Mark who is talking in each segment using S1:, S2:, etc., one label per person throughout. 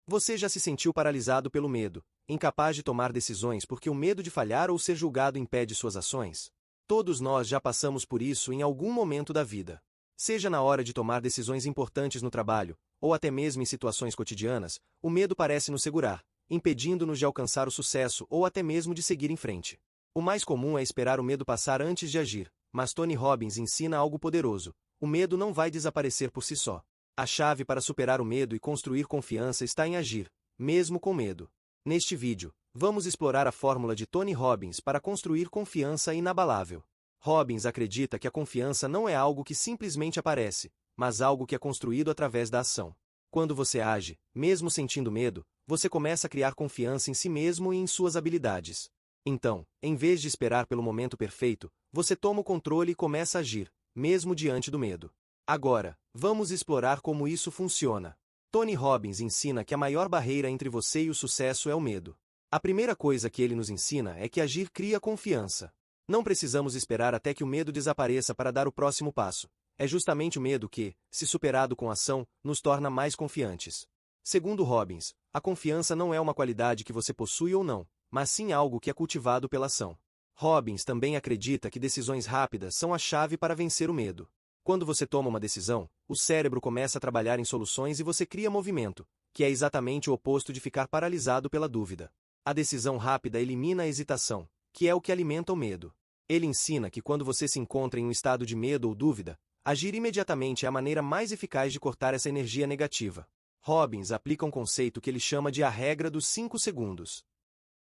S1: Você já se sentiu paralisado pelo medo, incapaz de tomar decisões porque o medo de falhar ou ser julgado impede suas ações? Todos nós já passamos por isso em algum momento da vida. Seja na hora de tomar decisões importantes no trabalho, ou até mesmo em situações cotidianas, o medo parece nos segurar, impedindo-nos de alcançar o sucesso ou até mesmo de seguir em frente. O mais comum é esperar o medo passar antes de agir, mas Tony Robbins ensina algo poderoso: o medo não vai desaparecer por si só. A chave para superar o medo e construir confiança está em agir, mesmo com medo. Neste vídeo, vamos explorar a fórmula de Tony Robbins para construir confiança inabalável. Robbins acredita que a confiança não é algo que simplesmente aparece, mas algo que é construído através da ação. Quando você age, mesmo sentindo medo, você começa a criar confiança em si mesmo e em suas habilidades. Então, em vez de esperar pelo momento perfeito, você toma o controle e começa a agir, mesmo diante do medo. Agora, vamos explorar como isso funciona. Tony Robbins ensina que a maior barreira entre você e o sucesso é o medo. A primeira coisa que ele nos ensina é que agir cria confiança. Não precisamos esperar até que o medo desapareça para dar o próximo passo. É justamente o medo que, se superado com ação, nos torna mais confiantes. Segundo Robbins, a confiança não é uma qualidade que você possui ou não, mas sim algo que é cultivado pela ação. Robbins também acredita que decisões rápidas são a chave para vencer o medo. Quando você toma uma decisão, o cérebro começa a trabalhar em soluções e você cria movimento, que é exatamente o oposto de ficar paralisado pela dúvida. A decisão rápida elimina a hesitação, que é o que alimenta o medo. Ele ensina que quando você se encontra em um estado de medo ou dúvida, agir imediatamente é a maneira mais eficaz de cortar essa energia negativa. Robbins aplica um conceito que ele chama de a regra dos 5 segundos.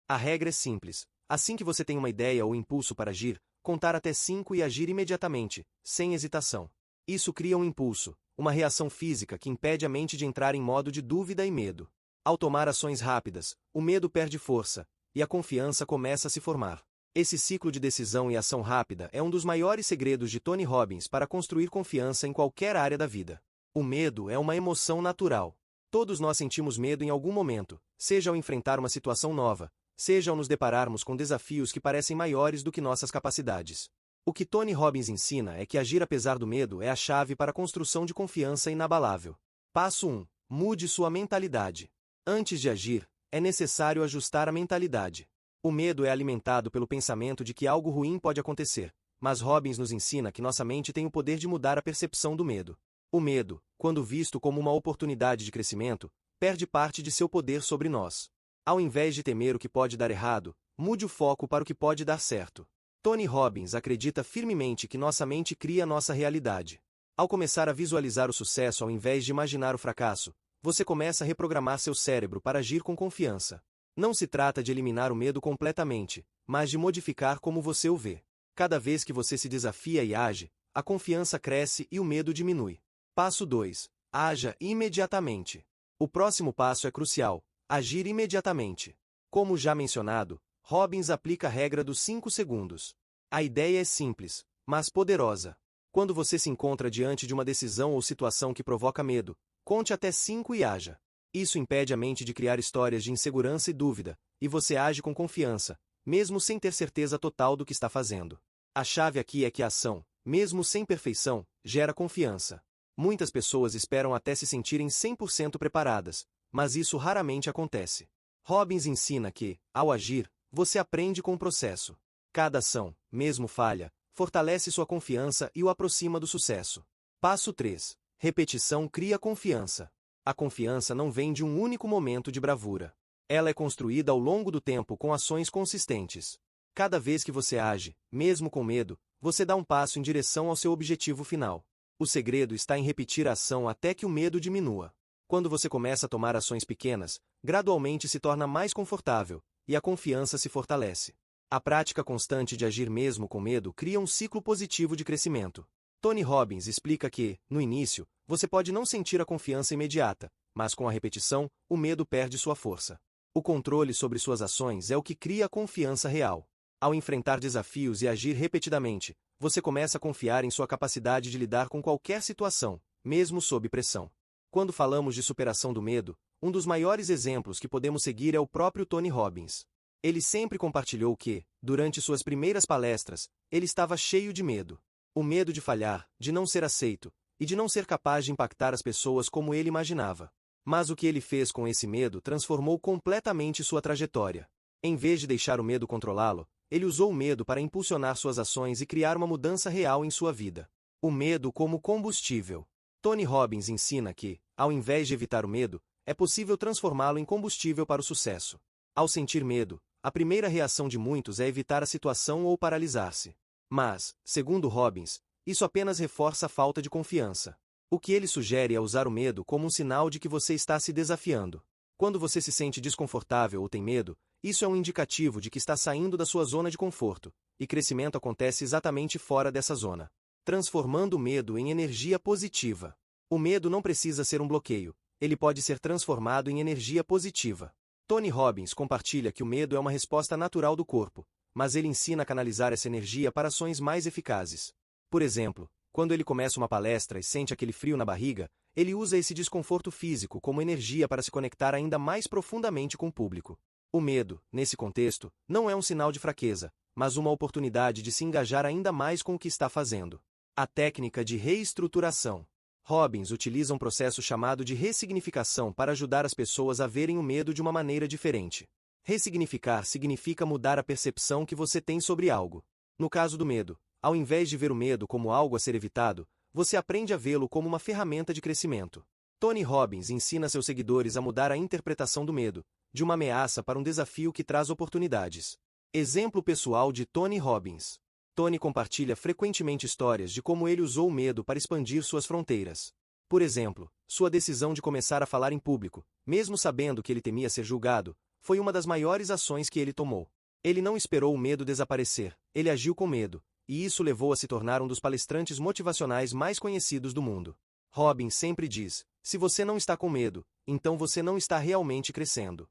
S1: A regra é simples: assim que você tem uma ideia ou impulso para agir, contar até 5 e agir imediatamente, sem hesitação. Isso cria um impulso, uma reação física que impede a mente de entrar em modo de dúvida e medo. Ao tomar ações rápidas, o medo perde força, e a confiança começa a se formar. Esse ciclo de decisão e ação rápida é um dos maiores segredos de Tony Robbins para construir confiança em qualquer área da vida. O medo é uma emoção natural. Todos nós sentimos medo em algum momento, seja ao enfrentar uma situação nova, seja ao nos depararmos com desafios que parecem maiores do que nossas capacidades. O que Tony Robbins ensina é que agir apesar do medo é a chave para a construção de confiança inabalável. Passo 1. Mude sua mentalidade. Antes de agir, é necessário ajustar a mentalidade. O medo é alimentado pelo pensamento de que algo ruim pode acontecer, mas Robbins nos ensina que nossa mente tem o poder de mudar a percepção do medo. O medo, quando visto como uma oportunidade de crescimento, perde parte de seu poder sobre nós. Ao invés de temer o que pode dar errado, mude o foco para o que pode dar certo. Tony Robbins acredita firmemente que nossa mente cria nossa realidade. Ao começar a visualizar o sucesso ao invés de imaginar o fracasso, você começa a reprogramar seu cérebro para agir com confiança. Não se trata de eliminar o medo completamente, mas de modificar como você o vê. Cada vez que você se desafia e age, a confiança cresce e o medo diminui. Passo 2. Haja imediatamente. O próximo passo é crucial: agir imediatamente. Como já mencionado, Robbins aplica a regra dos 5 segundos. A ideia é simples, mas poderosa. Quando você se encontra diante de uma decisão ou situação que provoca medo, conte até 5 e haja. Isso impede a mente de criar histórias de insegurança e dúvida, e você age com confiança, mesmo sem ter certeza total do que está fazendo. A chave aqui é que a ação, mesmo sem perfeição, gera confiança. Muitas pessoas esperam até se sentirem 100% preparadas, mas isso raramente acontece. Robbins ensina que, ao agir, você aprende com o processo. Cada ação, mesmo falha, fortalece sua confiança e o aproxima do sucesso. Passo 3. Repetição cria confiança. A confiança não vem de um único momento de bravura. Ela é construída ao longo do tempo com ações consistentes. Cada vez que você age, mesmo com medo, você dá um passo em direção ao seu objetivo final. O segredo está em repetir a ação até que o medo diminua. Quando você começa a tomar ações pequenas, gradualmente se torna mais confortável, e a confiança se fortalece. A prática constante de agir mesmo com medo cria um ciclo positivo de crescimento. Tony Robbins explica que, no início, você pode não sentir a confiança imediata, mas com a repetição, o medo perde sua força. O controle sobre suas ações é o que cria a confiança real. Ao enfrentar desafios e agir repetidamente, você começa a confiar em sua capacidade de lidar com qualquer situação, mesmo sob pressão. Quando falamos de superação do medo, um dos maiores exemplos que podemos seguir é o próprio Tony Robbins. Ele sempre compartilhou que, durante suas primeiras palestras, ele estava cheio de medo. O medo de falhar, de não ser aceito, e de não ser capaz de impactar as pessoas como ele imaginava. Mas o que ele fez com esse medo transformou completamente sua trajetória. Em vez de deixar o medo controlá-lo, ele usou o medo para impulsionar suas ações e criar uma mudança real em sua vida. O medo como combustível. Tony Robbins ensina que, ao invés de evitar o medo, é possível transformá-lo em combustível para o sucesso. Ao sentir medo, a primeira reação de muitos é evitar a situação ou paralisar-se. Mas, segundo Robbins, isso apenas reforça a falta de confiança. O que ele sugere é usar o medo como um sinal de que você está se desafiando. Quando você se sente desconfortável ou tem medo, isso é um indicativo de que está saindo da sua zona de conforto, e crescimento acontece exatamente fora dessa zona. Transformando o medo em energia positiva. O medo não precisa ser um bloqueio, ele pode ser transformado em energia positiva. Tony Robbins compartilha que o medo é uma resposta natural do corpo, mas ele ensina a canalizar essa energia para ações mais eficazes. Por exemplo, quando ele começa uma palestra e sente aquele frio na barriga, ele usa esse desconforto físico como energia para se conectar ainda mais profundamente com o público. O medo, nesse contexto, não é um sinal de fraqueza, mas uma oportunidade de se engajar ainda mais com o que está fazendo. A técnica de reestruturação. Robbins utiliza um processo chamado de ressignificação para ajudar as pessoas a verem o medo de uma maneira diferente. Ressignificar significa mudar a percepção que você tem sobre algo. No caso do medo, ao invés de ver o medo como algo a ser evitado, você aprende a vê-lo como uma ferramenta de crescimento. Tony Robbins ensina seus seguidores a mudar a interpretação do medo, de uma ameaça para um desafio que traz oportunidades. Exemplo pessoal de Tony Robbins. Tony compartilha frequentemente histórias de como ele usou o medo para expandir suas fronteiras. Por exemplo, sua decisão de começar a falar em público, mesmo sabendo que ele temia ser julgado, foi uma das maiores ações que ele tomou. Ele não esperou o medo desaparecer, ele agiu com medo, e isso levou a se tornar um dos palestrantes motivacionais mais conhecidos do mundo. Robbins sempre diz: se você não está com medo, então você não está realmente crescendo.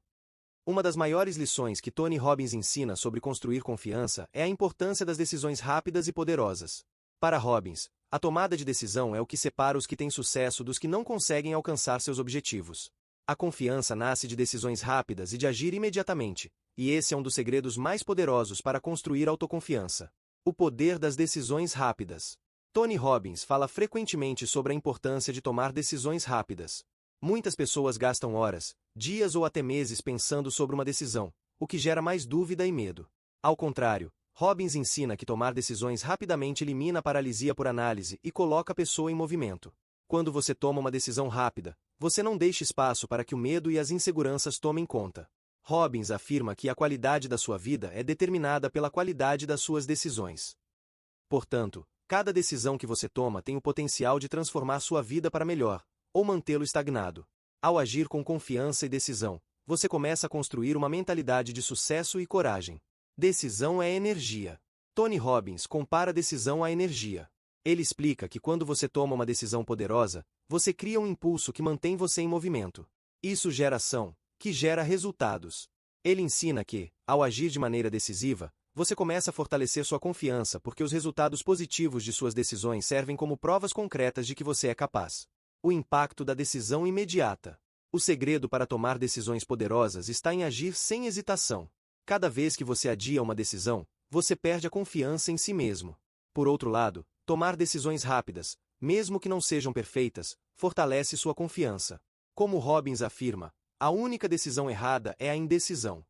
S1: Uma das maiores lições que Tony Robbins ensina sobre construir confiança é a importância das decisões rápidas e poderosas. Para Robbins, a tomada de decisão é o que separa os que têm sucesso dos que não conseguem alcançar seus objetivos. A confiança nasce de decisões rápidas e de agir imediatamente, e esse é um dos segredos mais poderosos para construir autoconfiança. O poder das decisões rápidas. Tony Robbins fala frequentemente sobre a importância de tomar decisões rápidas. Muitas pessoas gastam horas, dias ou até meses pensando sobre uma decisão, o que gera mais dúvida e medo. Ao contrário, Robbins ensina que tomar decisões rapidamente elimina a paralisia por análise e coloca a pessoa em movimento. Quando você toma uma decisão rápida, você não deixa espaço para que o medo e as inseguranças tomem conta. Robbins afirma que a qualidade da sua vida é determinada pela qualidade das suas decisões. Portanto, cada decisão que você toma tem o potencial de transformar sua vida para melhor, ou mantê-lo estagnado. Ao agir com confiança e decisão, você começa a construir uma mentalidade de sucesso e coragem. Decisão é energia. Tony Robbins compara a decisão à energia. Ele explica que quando você toma uma decisão poderosa, você cria um impulso que mantém você em movimento. Isso gera ação, que gera resultados. Ele ensina que, ao agir de maneira decisiva, você começa a fortalecer sua confiança porque os resultados positivos de suas decisões servem como provas concretas de que você é capaz. O impacto da decisão imediata. O segredo para tomar decisões poderosas está em agir sem hesitação. Cada vez que você adia uma decisão, você perde a confiança em si mesmo. Por outro lado, tomar decisões rápidas, mesmo que não sejam perfeitas, fortalece sua confiança. Como Robbins afirma, a única decisão errada é a indecisão.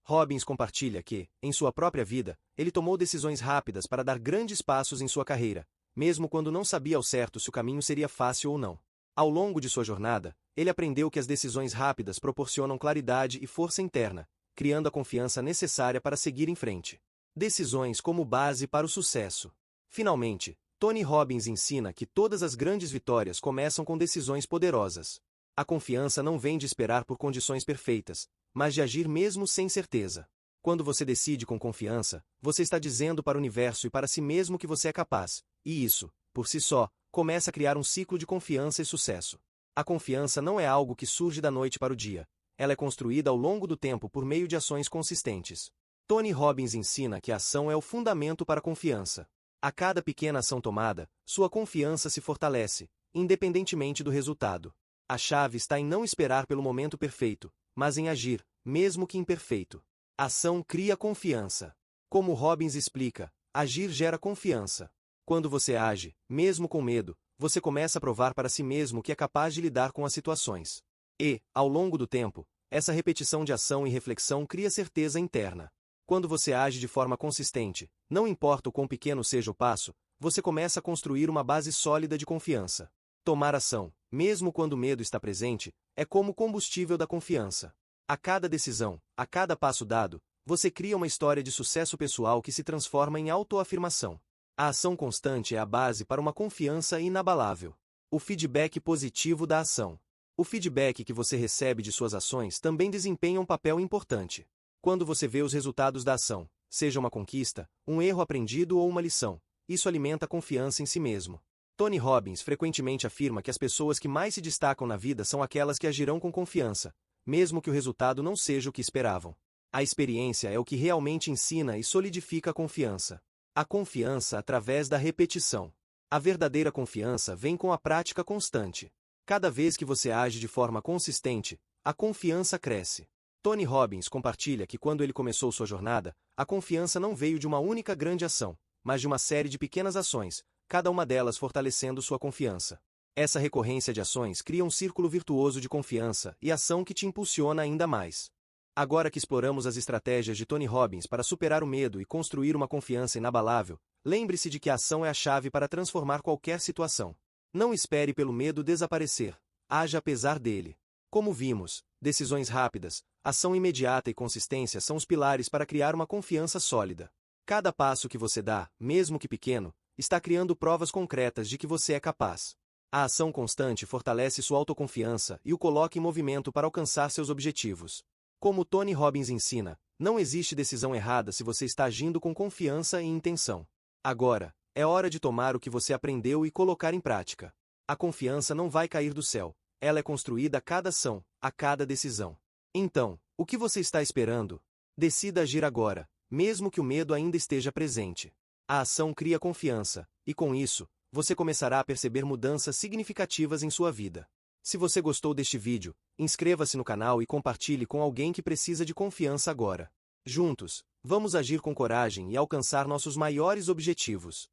S1: Robbins compartilha que, em sua própria vida, ele tomou decisões rápidas para dar grandes passos em sua carreira, mesmo quando não sabia ao certo se o caminho seria fácil ou não. Ao longo de sua jornada, ele aprendeu que as decisões rápidas proporcionam claridade e força interna, criando a confiança necessária para seguir em frente. Decisões como base para o sucesso. Finalmente, Tony Robbins ensina que todas as grandes vitórias começam com decisões poderosas. A confiança não vem de esperar por condições perfeitas, mas de agir mesmo sem certeza. Quando você decide com confiança, você está dizendo para o universo e para si mesmo que você é capaz, e isso, por si só, começa a criar um ciclo de confiança e sucesso. A confiança não é algo que surge da noite para o dia. Ela é construída ao longo do tempo por meio de ações consistentes. Tony Robbins ensina que a ação é o fundamento para a confiança. A cada pequena ação tomada, sua confiança se fortalece, independentemente do resultado. A chave está em não esperar pelo momento perfeito, mas em agir, mesmo que imperfeito. Ação cria confiança. Como Robbins explica, agir gera confiança. Quando você age, mesmo com medo, você começa a provar para si mesmo que é capaz de lidar com as situações. E, ao longo do tempo, essa repetição de ação e reflexão cria certeza interna. Quando você age de forma consistente, não importa o quão pequeno seja o passo, você começa a construir uma base sólida de confiança. Tomar ação, mesmo quando o medo está presente, é como o combustível da confiança. A cada decisão, a cada passo dado, você cria uma história de sucesso pessoal que se transforma em autoafirmação. A ação constante é a base para uma confiança inabalável. O feedback positivo da ação. O feedback que você recebe de suas ações também desempenha um papel importante. Quando você vê os resultados da ação, seja uma conquista, um erro aprendido ou uma lição, isso alimenta a confiança em si mesmo. Tony Robbins frequentemente afirma que as pessoas que mais se destacam na vida são aquelas que agirão com confiança, mesmo que o resultado não seja o que esperavam. A experiência é o que realmente ensina e solidifica a confiança. A confiança através da repetição. A verdadeira confiança vem com a prática constante. Cada vez que você age de forma consistente, a confiança cresce. Tony Robbins compartilha que quando ele começou sua jornada, a confiança não veio de uma única grande ação, mas de uma série de pequenas ações, cada uma delas fortalecendo sua confiança. Essa recorrência de ações cria um círculo virtuoso de confiança e ação que te impulsiona ainda mais. Agora que exploramos as estratégias de Tony Robbins para superar o medo e construir uma confiança inabalável, lembre-se de que a ação é a chave para transformar qualquer situação. Não espere pelo medo desaparecer. Haja apesar dele. Como vimos, decisões rápidas, ação imediata e consistência são os pilares para criar uma confiança sólida. Cada passo que você dá, mesmo que pequeno, está criando provas concretas de que você é capaz. A ação constante fortalece sua autoconfiança e o coloca em movimento para alcançar seus objetivos. Como Tony Robbins ensina, não existe decisão errada se você está agindo com confiança e intenção. Agora, é hora de tomar o que você aprendeu e colocar em prática. A confiança não vai cair do céu, ela é construída a cada ação, a cada decisão. Então, o que você está esperando? Decida agir agora, mesmo que o medo ainda esteja presente. A ação cria confiança, e com isso, você começará a perceber mudanças significativas em sua vida. Se você gostou deste vídeo, inscreva-se no canal e compartilhe com alguém que precisa de confiança agora. Juntos, vamos agir com coragem e alcançar nossos maiores objetivos.